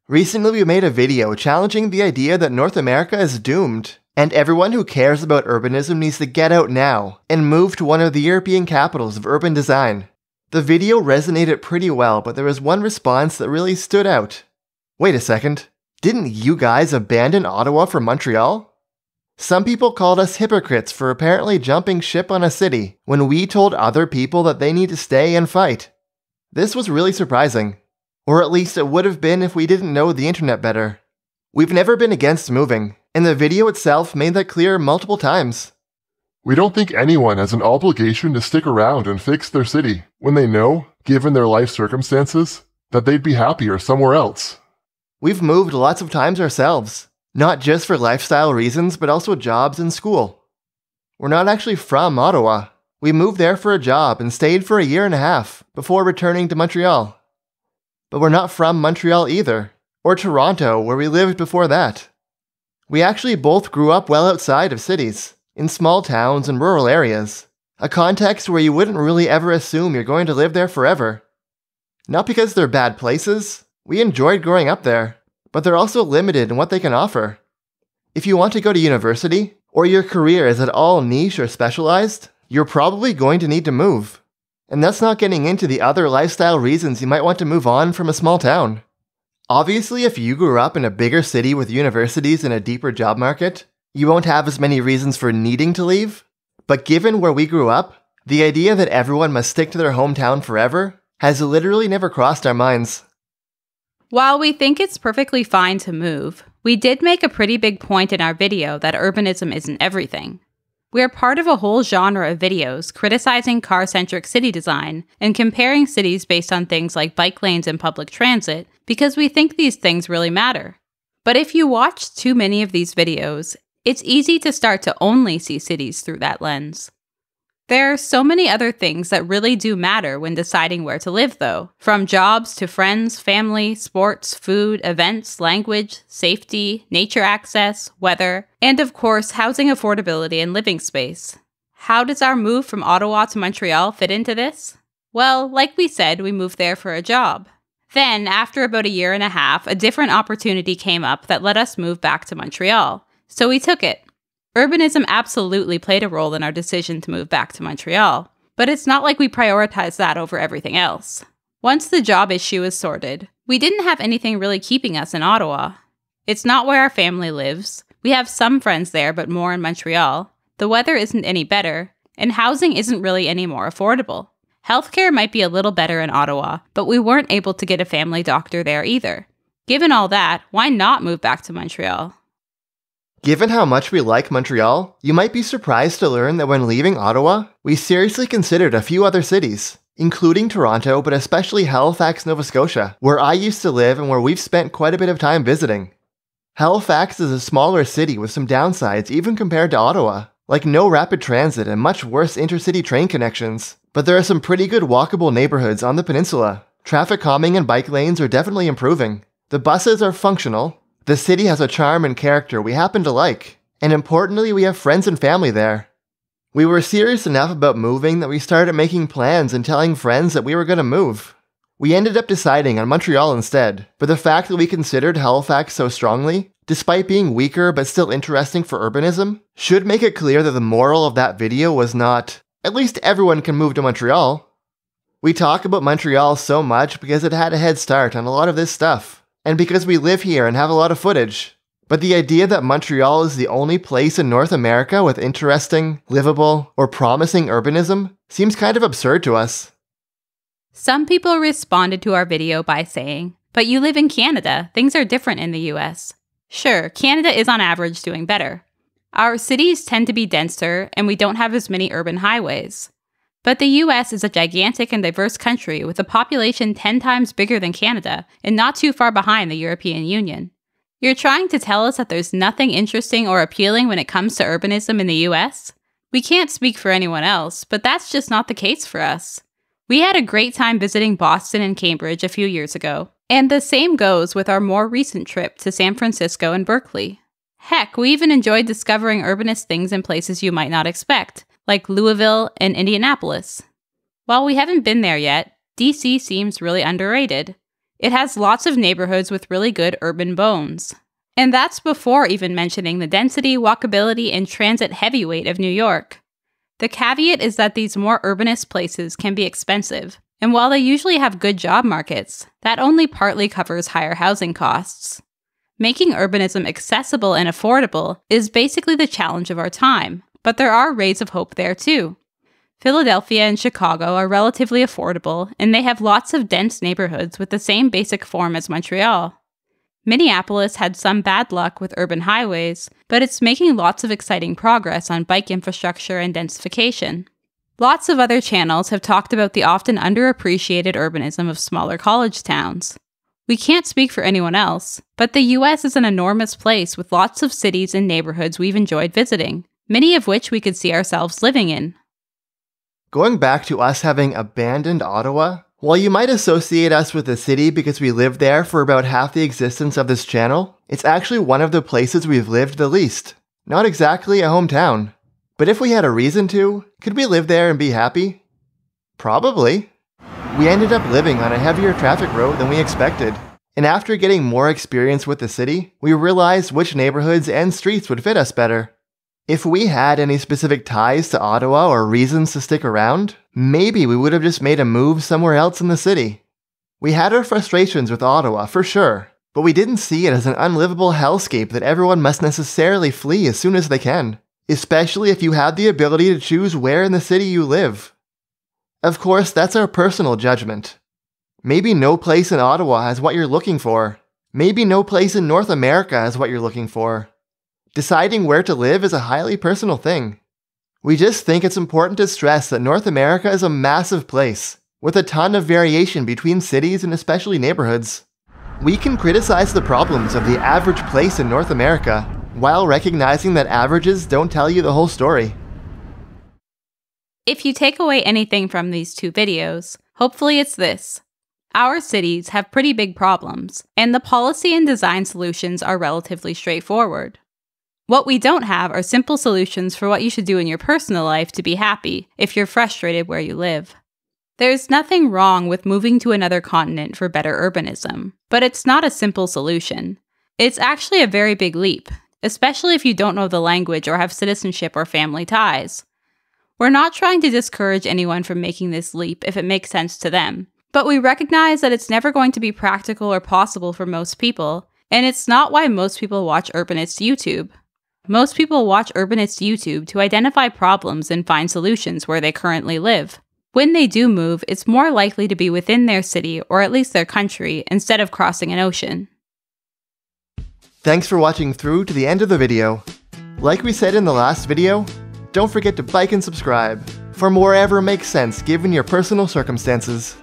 Recently we made a video challenging the idea that North America is doomed, and everyone who cares about urbanism needs to get out now and move to one of the European capitals of urban design. The video resonated pretty well, but there was one response that really stood out. Wait a second, didn't you guys abandon Ottawa for Montreal? Some people called us hypocrites for apparently jumping ship on a city when we told other people that they need to stay and fight. This was really surprising. Or at least it would have been if we didn't know the internet better. We've never been against moving, and the video itself made that clear multiple times. We don't think anyone has an obligation to stick around and fix their city when they know, given their life circumstances, that they'd be happier somewhere else. We've moved lots of times ourselves, not just for lifestyle reasons, but also jobs and school. We're not actually from Ottawa. We moved there for a job and stayed for a year and a half before returning to Montreal. But we're not from Montreal either, or Toronto, where we lived before that. We actually both grew up well outside of cities, in small towns and rural areas, a context where you wouldn't really ever assume you're going to live there forever. Not because they're bad places, we enjoyed growing up there, but they're also limited in what they can offer. If you want to go to university, or your career is at all niche or specialized, you're probably going to need to move. And that's not getting into the other lifestyle reasons you might want to move on from a small town. Obviously, if you grew up in a bigger city with universities and a deeper job market, you won't have as many reasons for needing to leave. But given where we grew up, the idea that everyone must stick to their hometown forever has literally never crossed our minds. While we think it's perfectly fine to move, we did make a pretty big point in our video that urbanism isn't everything. We are part of a whole genre of videos criticizing car-centric city design and comparing cities based on things like bike lanes and public transit because we think these things really matter. But if you watch too many of these videos, it's easy to start to only see cities through that lens. There are so many other things that really do matter when deciding where to live, though. From jobs to friends, family, sports, food, events, language, safety, nature access, weather, and of course, housing affordability and living space. How does our move from Ottawa to Montreal fit into this? Well, like we said, we moved there for a job. Then, after about a year and a half, a different opportunity came up that let us move back to Montreal. So we took it. Urbanism absolutely played a role in our decision to move back to Montreal, but it's not like we prioritized that over everything else. Once the job issue is sorted, we didn't have anything really keeping us in Ottawa. It's not where our family lives. We have some friends there, but more in Montreal. The weather isn't any better, and housing isn't really any more affordable. Healthcare might be a little better in Ottawa, but we weren't able to get a family doctor there either. Given all that, why not move back to Montreal? Given how much we like Montreal, you might be surprised to learn that when leaving Ottawa, we seriously considered a few other cities, including Toronto, but especially Halifax, Nova Scotia, where I used to live and where we've spent quite a bit of time visiting. Halifax is a smaller city with some downsides even compared to Ottawa, like no rapid transit and much worse intercity train connections, but there are some pretty good walkable neighborhoods on the peninsula. Traffic calming and bike lanes are definitely improving. The buses are functional. The city has a charm and character we happen to like, and importantly, we have friends and family there. We were serious enough about moving that we started making plans and telling friends that we were going to move. We ended up deciding on Montreal instead, but the fact that we considered Halifax so strongly, despite being weaker but still interesting for urbanism, should make it clear that the moral of that video was not, at least everyone can move to Montreal. We talk about Montreal so much because it had a head start on a lot of this stuff. And because we live here and have a lot of footage. But the idea that Montreal is the only place in North America with interesting, livable, or promising urbanism seems kind of absurd to us. Some people responded to our video by saying, "But you live in Canada, things are different in the US." Sure, Canada is on average doing better. Our cities tend to be denser, and we don't have as many urban highways. But the US is a gigantic and diverse country with a population 10 times bigger than Canada and not too far behind the European Union. You're trying to tell us that there's nothing interesting or appealing when it comes to urbanism in the US? We can't speak for anyone else, but that's just not the case for us. We had a great time visiting Boston and Cambridge a few years ago, and the same goes with our more recent trip to San Francisco and Berkeley. Heck, we even enjoyed discovering urbanist things in places you might not expect, like Louisville and Indianapolis. While we haven't been there yet, DC seems really underrated. It has lots of neighborhoods with really good urban bones. And that's before even mentioning the density, walkability, and transit heavyweight of New York. The caveat is that these more urbanist places can be expensive, and while they usually have good job markets, that only partly covers higher housing costs. Making urbanism accessible and affordable is basically the challenge of our time, but there are rays of hope there too. Philadelphia and Chicago are relatively affordable, and they have lots of dense neighborhoods with the same basic form as Montreal. Minneapolis had some bad luck with urban highways, but it's making lots of exciting progress on bike infrastructure and densification. Lots of other channels have talked about the often underappreciated urbanism of smaller college towns. We can't speak for anyone else, but the US is an enormous place with lots of cities and neighborhoods we've enjoyed visiting, many of which we could see ourselves living in. Going back to us having abandoned Ottawa, while you might associate us with the city because we lived there for about half the existence of this channel, it's actually one of the places we've lived the least. Not exactly a hometown. But if we had a reason to, could we live there and be happy? Probably. We ended up living on a heavier traffic road than we expected. And after getting more experience with the city, we realized which neighborhoods and streets would fit us better. If we had any specific ties to Ottawa or reasons to stick around, maybe we would have just made a move somewhere else in the city. We had our frustrations with Ottawa, for sure, but we didn't see it as an unlivable hellscape that everyone must necessarily flee as soon as they can, especially if you had the ability to choose where in the city you live. Of course, that's our personal judgment. Maybe no place in Ottawa has what you're looking for. Maybe no place in North America has what you're looking for. Deciding where to live is a highly personal thing. We just think it's important to stress that North America is a massive place, with a ton of variation between cities and especially neighborhoods. We can criticize the problems of the average place in North America, while recognizing that averages don't tell you the whole story. If you take away anything from these two videos, hopefully it's this. Our cities have pretty big problems, and the policy and design solutions are relatively straightforward. What we don't have are simple solutions for what you should do in your personal life to be happy if you're frustrated where you live. There's nothing wrong with moving to another continent for better urbanism, but it's not a simple solution. It's actually a very big leap, especially if you don't know the language or have citizenship or family ties. We're not trying to discourage anyone from making this leap if it makes sense to them, but we recognize that it's never going to be practical or possible for most people, and it's not why most people watch Urbanist YouTube. Most people watch Urbanist YouTube to identify problems and find solutions where they currently live. When they do move, it's more likely to be within their city or at least their country instead of crossing an ocean. Thanks for watching through to the end of the video. Like we said in the last video, don't forget to like and subscribe for more ever makes sense given your personal circumstances.